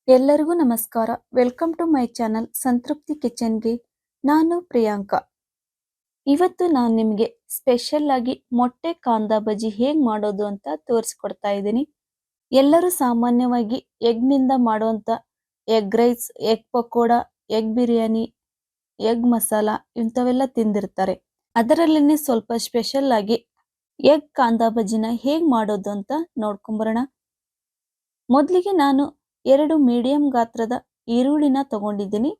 ಎಲ್ಲರಿಗೂ ನಮಸ್ಕಾರ. Welcome to my channel ಸಂತೃಪ್ತಿ ಕಿಚನ್ಗೆ. ನಾನು ಪ್ರಿಯಾಂಕಾ. ಇವತ್ತು ನಾನು ನಿಮಗೆ ಸ್ಪೆಷಲ್ ಆಗಿ ಮೊಟ್ಟೆ ಕಾಂದಾ ಬಜ್ಜಿ ಹೇಗೆ ಮಾಡೋದು ಅಂತ ತೋರಿಸ್ಕೊಡ್ತಾ ಇದ್ದೀನಿ. ಎಲ್ಲರೂ ಸಾಮಾನ್ಯವಾಗಿ ಎಗ್ನಿಂದ ಮಾಡುವಂಥ egg rice, egg pakoda, egg biryani, egg masala ಇಂಥವೆಲ್ಲ ತಿಂದಿರ್ತಾರೆ. ಅದರಲ್ಲೇ ಸ್ವಲ್ಪ ಸ್ಪೆಷಲ್ ಆಗಿ ಎಗ್ ಕಾಂದಾ ಬಜ್ಜಿನ ಹೇಗೆ ಮಾಡೋದು ಅಂತ ನೋಡ್ಕೊಂಬರೋಣ. ಮೊದಲಿಗೆ ನಾನು 2 ಮೀಡಿಯಂ ಗಾತ್ರದ ಈರುಳ್ಳಿನ ತಗೊಂಡಿದ್ದೀನಿ.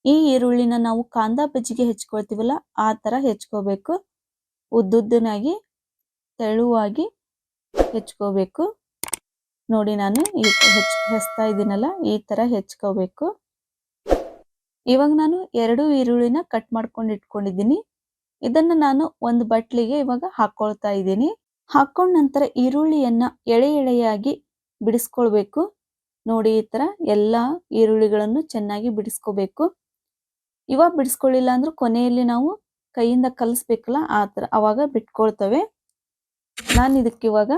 ಈ ಈರುಳ್ಳಿನ ನಾವು ಕಾಂದಾ ಬಜ್ಜಿಗೆ ಹೆಚ್ಕೊಳ್ತೀವಲ್ಲ ಆ ಥರ ಹೆಚ್ಕೋಬೇಕು. ಉದ್ದುದ್ದನಾಗಿ ತೆಳುವಾಗಿ ಹೆಚ್ಕೋಬೇಕು. ನೋಡಿ ನಾನು ಹೆಚ್ತಾ ಇದ್ದೀನಲ್ಲ ಈ ಥರ ಹೆಚ್ಕೋಬೇಕು. ಇವಾಗ ನಾನು 2 ಈರುಳ್ಳಿನ ಕಟ್ ಮಾಡ್ಕೊಂಡು ಇಟ್ಕೊಂಡಿದ್ದೀನಿ. ಇದನ್ನು ನಾನು ಒಂದು ಬಟ್ಲಿಗೆ ಇವಾಗ ಹಾಕ್ಕೊಳ್ತಾ ಇದ್ದೀನಿ. ಹಾಕೊಂಡ ನಂತರ ಈರುಳ್ಳಿಯನ್ನ ಎಳೆಯಾಗಿ ಬಿಡಿಸ್ಕೊಳ್ಬೇಕು. ನೋಡಿ ಈ ತರ ಎಲ್ಲ ಈರುಳ್ಳಿಗಳನ್ನು ಚೆನ್ನಾಗಿ ಬಿಡಿಸ್ಕೋಬೇಕು. ಇವಾಗ ಬಿಡಿಸ್ಕೊಳ್ಳಿಲ್ಲ ಅಂದ್ರೆ ಕೊನೆಯಲ್ಲಿ ನಾವು ಕೈಯಿಂದ ಕಲಿಸ್ಬೇಕಲ್ಲ ಆ ತರ ಅವಾಗ ಬಿಟ್ಕೊಳ್ತವೆ. ನಾನು ಇದಕ್ಕೆ ಇವಾಗ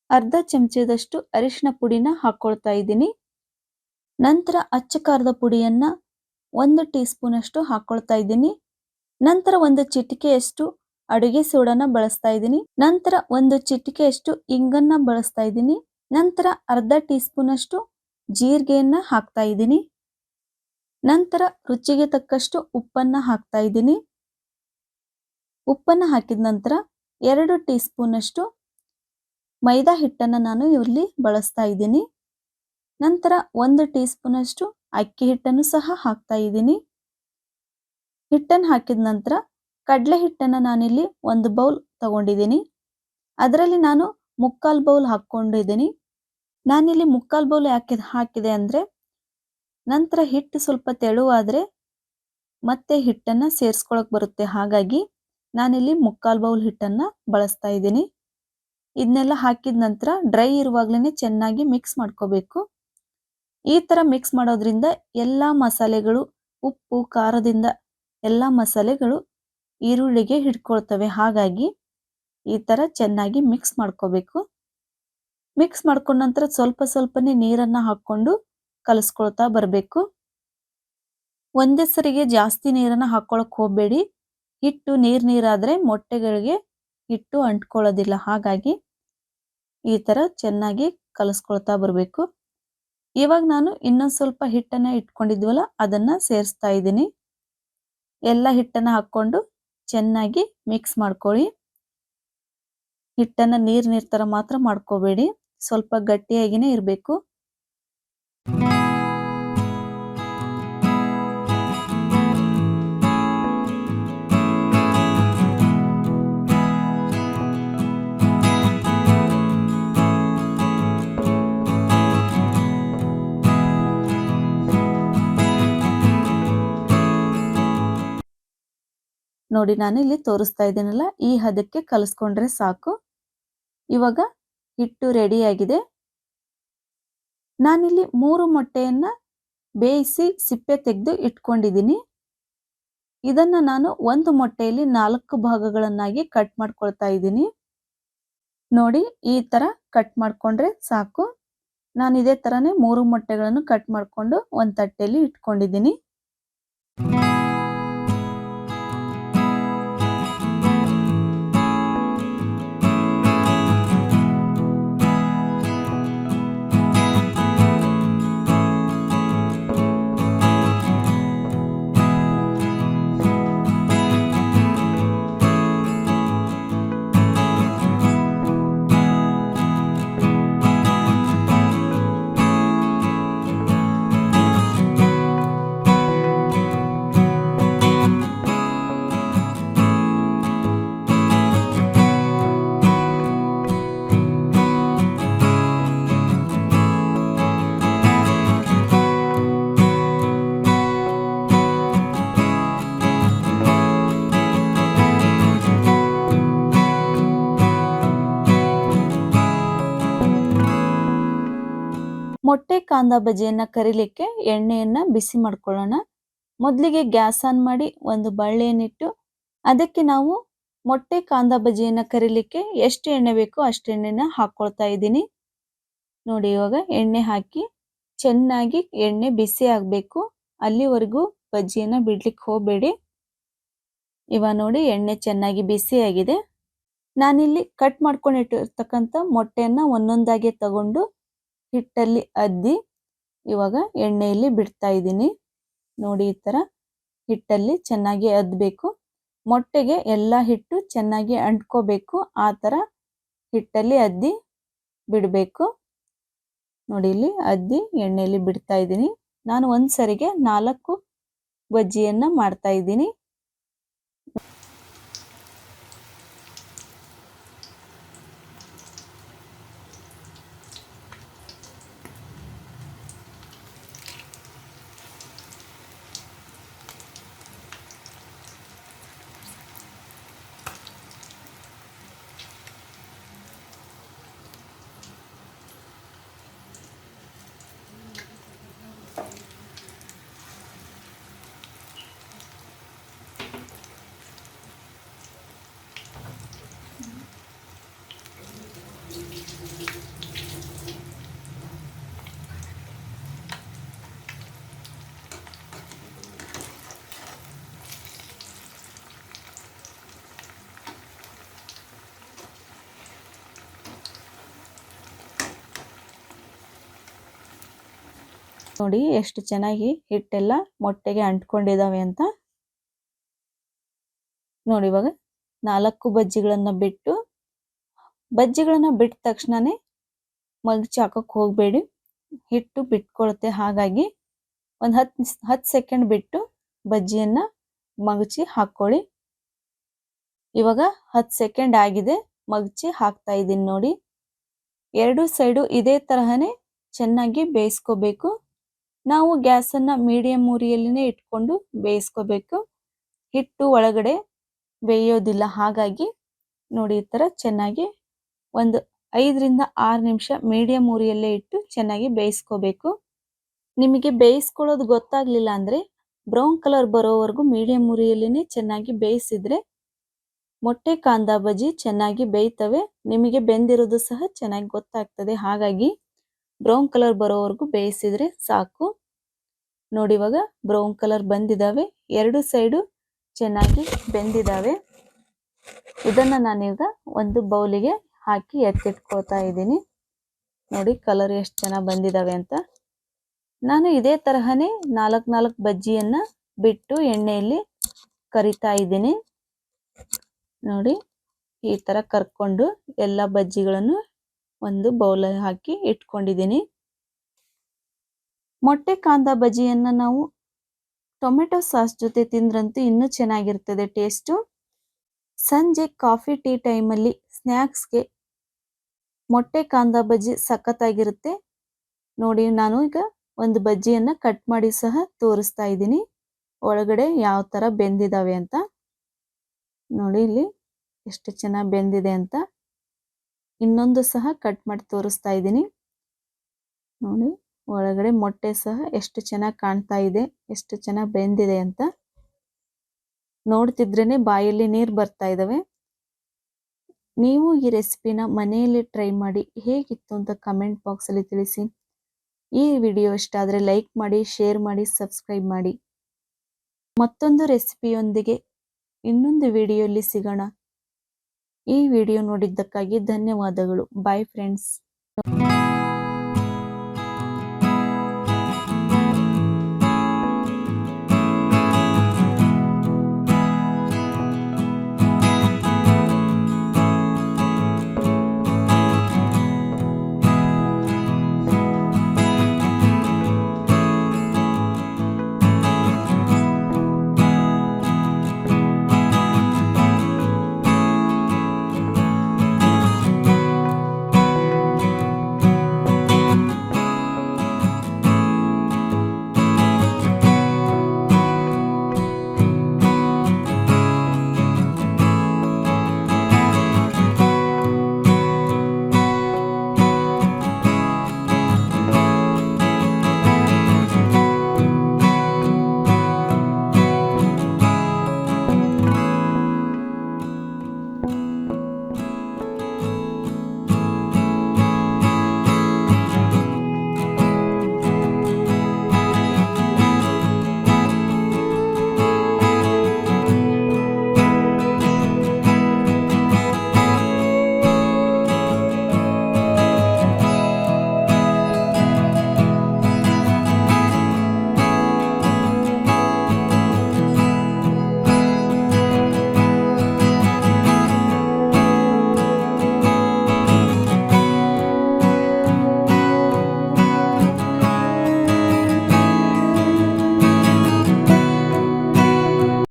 ಅರ್ಧ ಚಮಚದಷ್ಟು ಅರಿಶಿನ ಪುಡಿನ ಹಾಕೊಳ್ತಾ ಇದ್ದೀನಿ. ನಂತರ ಅಚ್ಚ ಖಾರದ ಪುಡಿಯನ್ನ 1 ಟೀ ಸ್ಪೂನ್ ಅಷ್ಟು ಹಾಕೊಳ್ತಾ ಇದ್ದೀನಿ. ನಂತರ 1 ಚಿಟಿಕೆಯಷ್ಟು ಅಡುಗೆ ಸೋಡಾನ ಬಳಸ್ತಾ ಇದ್ದೀನಿ. ನಂತರ 1 ಚಿಟಿಕೆಯಷ್ಟು ಇಂಗನ್ನ ಬಳಸ್ತಾ ಇದ್ದೀನಿ. ನಂತರ ಅರ್ಧ ಟೀ ಸ್ಪೂನ್ ಅಷ್ಟು ಜೀರಿಗೆಯನ್ನ ಹಾಕ್ತಾ ಇದ್ದೀನಿ. ನಂತರ ರುಚಿಗೆ ತಕ್ಕಷ್ಟು ಉಪ್ಪನ್ನ ಹಾಕ್ತಾ ಇದ್ದೀನಿ. ಉಪ್ಪನ್ನ ಹಾಕಿದ ನಂತರ 2 ಟೀ ಸ್ಪೂನ್ ಅಷ್ಟು ಮೈದಾ ಹಿಟ್ಟನ್ನ ನಾನು ಇಲ್ಲಿ ಬಳಸ್ತಾ ಇದ್ದೀನಿ. ನಂತರ 1 ಟೀ ಸ್ಪೂನ್ ಅಷ್ಟು ಅಕ್ಕಿ ಹಿಟ್ಟನ್ನು ಸಹ ಹಾಕ್ತಾ ಇದ್ದೀನಿ. ಹಿಟ್ಟನ್ನು ಹಾಕಿದ ನಂತರ ಕಡಲೆ ಹಿಟ್ಟನ್ನು ನಾನಿಲ್ಲಿ 1 ಬೌಲ್ ತಗೊಂಡಿದ್ದೀನಿ. ಅದರಲ್ಲಿ ನಾನು 3/4 ಬೌಲ್ ಹಾಕ್ಕೊಂಡಿದ್ದೀನಿ. ನಾನಿಲ್ಲಿ 3/4 ಬೌಲ್ ಹಾಕಿದೆ ಅಂದರೆ ನಂತರ ಹಿಟ್ಟು ಸ್ವಲ್ಪ ತೆಳುವಾದರೆ ಮತ್ತೆ ಹಿಟ್ಟನ್ನು ಸೇರಿಸ್ಕೊಳಕ್ಕೆ ಬರುತ್ತೆ. ಹಾಗಾಗಿ ನಾನಿಲ್ಲಿ 3/4 ಬೌಲ್ ಹಿಟ್ಟನ್ನು ಬಳಸ್ತಾ ಇದ್ದೀನಿ. ಇದನ್ನೆಲ್ಲ ಹಾಕಿದ ನಂತರ ಡ್ರೈ ಇರುವಾಗಲೇ ಚೆನ್ನಾಗಿ ಮಿಕ್ಸ್ ಮಾಡ್ಕೋಬೇಕು. ಈ ಥರ ಮಿಕ್ಸ್ ಮಾಡೋದ್ರಿಂದ ಎಲ್ಲ ಮಸಾಲೆಗಳು ಉಪ್ಪು ಖಾರದಿಂದ ಎಲ್ಲ ಮಸಾಲೆಗಳು ಈರುಳ್ಳಿಗೆ ಹಿಡ್ಕೊಳ್ತವೆ. ಹಾಗಾಗಿ ಈ ಥರ ಚೆನ್ನಾಗಿ ಮಿಕ್ಸ್ ಮಾಡ್ಕೋಬೇಕು. ಮಿಕ್ಸ್ ಮಾಡ್ಕೊಂಡ ನಂತರ ಸ್ವಲ್ಪನೇ ನೀರನ್ನು ಹಾಕ್ಕೊಂಡು ಕಲಿಸ್ಕೊಳ್ತಾ ಬರಬೇಕು. ಒಂದೇ ಸರಿಗೆ ಜಾಸ್ತಿ ನೀರನ್ನು ಹಾಕ್ಕೊಳಕ್ಕೆ ಹೋಗಬೇಡಿ. ಹಿಟ್ಟು ನೀರಾದರೆ ಮೊಟ್ಟೆಗಳಿಗೆ ಹಿಟ್ಟು ಅಂಟ್ಕೊಳ್ಳೋದಿಲ್ಲ. ಹಾಗಾಗಿ ಈ ಥರ ಚೆನ್ನಾಗಿ ಕಲಿಸ್ಕೊಳ್ತಾ ಬರಬೇಕು. ಇವಾಗ ನಾನು ಇನ್ನೊಂದು ಸ್ವಲ್ಪ ಹಿಟ್ಟನ್ನು ಇಟ್ಕೊಂಡಿದ್ವಲ್ಲ ಅದನ್ನು ಸೇರಿಸ್ತಾ ಇದ್ದೀನಿ. ಎಲ್ಲ ಹಿಟ್ಟನ್ನು ಹಾಕ್ಕೊಂಡು ಚೆನ್ನಾಗಿ ಮಿಕ್ಸ್ ಮಾಡ್ಕೊಳ್ಳಿ. ಹಿಟ್ಟನ್ನು ನೀರು ಥರ ಮಾತ್ರ ಮಾಡ್ಕೋಬೇಡಿ, ಸ್ವಲ್ಪ ಗಟ್ಟಿಯಾಗಿನೇ ಇರಬೇಕು. ನೋಡಿ ನಾನು ಇಲ್ಲಿ ತೋರಿಸ್ತಾ ಇದ್ದೀನಲ್ಲ ಈ ಹದಕ್ಕೆ ಕಲಿಸ್ಕೊಂಡ್ರೆ ಸಾಕು. ಇವಾಗ ಹಿಟ್ಟು ರೆಡಿಯಾಗಿದೆ. ನಾನಿಲ್ಲಿ 3 ಮೊಟ್ಟೆಯನ್ನು ಬೇಯಿಸಿ ಸಿಪ್ಪೆ ತೆಗೆದು ಇಟ್ಕೊಂಡಿದ್ದೀನಿ. ಇದನ್ನು ನಾನು ಒಂದು ಮೊಟ್ಟೆಯಲ್ಲಿ 4 ಭಾಗಗಳನ್ನಾಗಿ ಕಟ್ ಮಾಡ್ಕೊಳ್ತಾ ಇದ್ದೀನಿ. ನೋಡಿ ಈ ಥರ ಕಟ್ ಮಾಡಿಕೊಂಡ್ರೆ ಸಾಕು. ನಾನು ಇದೇ ಥರನೇ 3 ಮೊಟ್ಟೆಗಳನ್ನು ಕಟ್ ಮಾಡಿಕೊಂಡು ಒಂದು ತಟ್ಟೆಯಲ್ಲಿ ಇಟ್ಕೊಂಡಿದ್ದೀನಿ. ಮೊಟ್ಟೆ ಕಾಂದಾ ಬಜ್ಜಿಯನ್ನು ಕರಿಲಿಕ್ಕೆ ಎಣ್ಣೆಯನ್ನು ಬಿಸಿ ಮಾಡ್ಕೊಳ್ಳೋಣ. ಮೊದಲಿಗೆ ಗ್ಯಾಸ್ ಆನ್ ಮಾಡಿ ಒಂದು ಬಳ್ಳಿಯನ್ನಿಟ್ಟು ಅದಕ್ಕೆ ನಾವು ಮೊಟ್ಟೆ ಕಾಂದಾ ಬಜ್ಜಿಯನ್ನು ಕರಿಲಿಕ್ಕೆ ಎಷ್ಟು ಎಣ್ಣೆ ಬೇಕೋ ಅಷ್ಟು ಎಣ್ಣೆನ ಹಾಕ್ಕೊಳ್ತಾ ಇದ್ದೀನಿ. ನೋಡಿ ಇವಾಗ ಎಣ್ಣೆ ಹಾಕಿ ಚೆನ್ನಾಗಿ ಎಣ್ಣೆ ಬಿಸಿ ಆಗಬೇಕು, ಅಲ್ಲಿವರೆಗೂ ಬಜ್ಜಿಯನ್ನು ಬಿಡ್ಲಿಕ್ಕೆ ಹೋಗಬೇಡಿ. ಇವಾಗ ನೋಡಿ ಎಣ್ಣೆ ಚೆನ್ನಾಗಿ ಬಿಸಿ ಆಗಿದೆ. ನಾನಿಲ್ಲಿ ಕಟ್ ಮಾಡ್ಕೊಂಡಿಟ್ಟಿರ್ತಕ್ಕಂಥ ಮೊಟ್ಟೆಯನ್ನು ಒಂದೊಂದಾಗಿ ತಗೊಂಡು ಹಿಟ್ಟಲ್ಲಿ ಅದ್ದಿ ಇವಾಗ ಎಣ್ಣೆಯಲ್ಲಿ ಬಿಡ್ತಾ ಇದ್ದೀನಿ. ನೋಡಿ ಈ ಥರ ಹಿಟ್ಟಲ್ಲಿ ಚೆನ್ನಾಗಿ ಅದ್ದಬೇಕು. ಮೊಟ್ಟೆಗೆ ಎಲ್ಲ ಹಿಟ್ಟು ಚೆನ್ನಾಗಿ ಅಂಟ್ಕೋಬೇಕು, ಆ ಥರ ಹಿಟ್ಟಲ್ಲಿ ಅದ್ದಿ ಬಿಡಬೇಕು. ನೋಡಿ ಇಲ್ಲಿ ಅದ್ದಿ ಎಣ್ಣೆಯಲ್ಲಿ ಬಿಡ್ತಾ ಇದ್ದೀನಿ. ನಾನು ಒಂದ್ಸರಿಗೆ 4 ಬಜ್ಜಿಯನ್ನು ಮಾಡ್ತಾ ಇದ್ದೀನಿ. ನೋಡಿ ಎಷ್ಟು ಚೆನ್ನಾಗಿ ಹಿಟ್ಟೆಲ್ಲ ಮೊಟ್ಟೆಗೆ ಅಂಟ್ಕೊಂಡಿದಾವೆ ಅಂತ. ನೋಡಿ ಇವಾಗ 4 ಬಜ್ಜಿಗಳನ್ನ ಬಿಟ್ಟು ತಕ್ಷಣನೇ ಮಗ್ಚಿ ಹಾಕಕ್ಕೆ ಹೋಗಬೇಡಿ, ಹಿಟ್ಟು ಬಿಟ್ಕೊಳುತ್ತೆ. ಹಾಗಾಗಿ ಒಂದು 10 ಸೆಕೆಂಡ್ ಬಿಟ್ಟು ಬಜ್ಜಿಯನ್ನ ಮಗಚಿ ಹಾಕೊಳ್ಳಿ. ಇವಾಗ 10 ಸೆಕೆಂಡ್ ಆಗಿದೆ, ಮಗಚಿ ಹಾಕ್ತಾ ಇದ್ದೀನಿ. ನೋಡಿ ಎರಡು ಸೈಡು ಇದೇ ತರಹನೇ ಚೆನ್ನಾಗಿ ಬೇಯಿಸ್ಕೋಬೇಕು. ನಾವು ಗ್ಯಾಸನ್ನ ಮೀಡಿಯಂ ಉರಿಯಲ್ಲಿನೇ ಇಟ್ಕೊಂಡು ಬೇಯಿಸ್ಕೋಬೇಕು, ಹಿಟ್ಟು ಒಳಗಡೆ ಬೇಯೋದಿಲ್ಲ. ಹಾಗಾಗಿ ನೋಡಿ ಈ ಥರ ಚೆನ್ನಾಗಿ ಒಂದು 5 ರಿಂದ 6 ನಿಮಿಷ ಮೀಡಿಯಂ ಉರಿಯಲ್ಲೇ ಇಟ್ಟು ಚೆನ್ನಾಗಿ ಬೇಯಿಸ್ಕೋಬೇಕು. ನಿಮಗೆ ಬೇಯಿಸ್ಕೊಳ್ಳೋದು ಗೊತ್ತಾಗ್ಲಿಲ್ಲ ಅಂದ್ರೆ ಬ್ರೌನ್ ಕಲರ್ ಬರೋವರೆಗೂ ಮೀಡಿಯಂ ಉರಿಯಲ್ಲಿನೇ ಚೆನ್ನಾಗಿ ಬೇಯಿಸಿದ್ರೆ ಮೊಟ್ಟೆ ಕಾಂದಾ ಬಜ್ಜಿ ಚೆನ್ನಾಗಿ ಬೇಯ್ತವೆ. ನಿಮಗೆ ಬೆಂದಿರೋದು ಸಹ ಚೆನ್ನಾಗಿ ಗೊತ್ತಾಗ್ತದೆ. ಹಾಗಾಗಿ ಬ್ರೌನ್ ಕಲರ್ ಬರೋವರೆಗೂ ಬೇಯಿಸಿದ್ರೆ ಸಾಕು. ನೋಡಿ ಇವಾಗ ಬ್ರೌನ್ ಕಲರ್ ಬಂದಿದ್ದಾವೆ, ಎರಡು ಸೈಡು ಚೆನ್ನಾಗಿ ಬೆಂದಿದ್ದಾವೆ. ಇದನ್ನ ನಾನೀಗ ಒಂದು ಬೌಲಿಗೆ ಹಾಕಿ ಎತ್ತಿಟ್ಕೊಳ್ತಾ ಇದ್ದೀನಿ. ನೋಡಿ ಕಲರ್ ಎಷ್ಟು ಚೆನ್ನಾಗಿ ಬಂದಿದ್ದಾವೆ ಅಂತ. ನಾನು ಇದೇ ತರಹನೇ 4 ಬಜ್ಜಿಯನ್ನ ಬಿಟ್ಟು ಎಣ್ಣೆಯಲ್ಲಿ ಕರಿತಾ ಇದ್ದೀನಿ. ನೋಡಿ ಈ ತರ ಕರ್ಕೊಂಡು ಎಲ್ಲ ಬಜ್ಜಿಗಳನ್ನು ಒಂದು ಬೌಲಲ್ಲಿ ಹಾಕಿ ಇಟ್ಕೊಂಡಿದ್ದೀನಿ. ಮೊಟ್ಟೆ ಕಾಂದಾ ಬಜ್ಜಿಯನ್ನ ನಾವು ಟೊಮೆಟೊ ಸಾಸ್ ಜೊತೆ ತಿಂದ್ರಂತೂ ಇನ್ನೂ ಚೆನ್ನಾಗಿರ್ತದೆ ಟೇಸ್ಟು. ಸಂಜೆ ಕಾಫಿ ಟೀ ಟೈಮಲ್ಲಿ ಸ್ನ್ಯಾಕ್ಸ್ಗೆ ಮೊಟ್ಟೆ ಕಾಂದಾ ಬಜ್ಜಿ ಸಖತ್ತಾಗಿರುತ್ತೆ. ನೋಡಿ ನಾನು ಈಗ ಒಂದು ಬಜ್ಜಿಯನ್ನ ಕಟ್ ಮಾಡಿ ಸಹ ತೋರಿಸ್ತಾ ಇದ್ದೀನಿ, ಒಳಗಡೆ ಯಾವ ಥರ ಬೆಂದಿದ್ದಾವೆ ಅಂತ. ನೋಡಿ ಇಲ್ಲಿ ಎಷ್ಟು ಚೆನ್ನಾಗಿ ಬೆಂದಿದೆ ಅಂತ. ಇನ್ನೊಂದು ಸಹ ಕಟ್ ಮಾಡಿ ತೋರಿಸ್ತಾ ಇದ್ದೀನಿ. ನೋಡಿ ಒಳಗಡೆ ಮೊಟ್ಟೆ ಸಹ ಎಷ್ಟು ಚೆನ್ನಾಗಿ ಕಾಣ್ತಾ ಇದೆ, ಎಷ್ಟು ಚೆನ್ನಾಗಿ ಬೆಂದಿದೆ ಅಂತ. ನೋಡ್ತಿದ್ರೇನೆ ಬಾಯಲ್ಲಿ ನೀರು ಬರ್ತಾ ಇದ್ದಾವೆ. ನೀವು ಈ ರೆಸಿಪಿನ ಮನೆಯಲ್ಲಿ ಟ್ರೈ ಮಾಡಿ ಹೇಗಿತ್ತು ಅಂತ ಕಮೆಂಟ್ ಬಾಕ್ಸಲ್ಲಿ ತಿಳಿಸಿ. ಈ ವಿಡಿಯೋ ಇಷ್ಟ ಆದರೆ ಲೈಕ್ ಮಾಡಿ, ಶೇರ್ ಮಾಡಿ, ಸಬ್ಸ್ಕ್ರೈಬ್ ಮಾಡಿ. ಮತ್ತೊಂದು ರೆಸಿಪಿಯೊಂದಿಗೆ ಇನ್ನೊಂದು ವಿಡಿಯೋಲಿ ಸಿಗೋಣ. ಈ ವಿಡಿಯೋ ನೋಡಿದ್ದಕ್ಕಾಗಿ ಧನ್ಯವಾದಗಳು. Bye friends.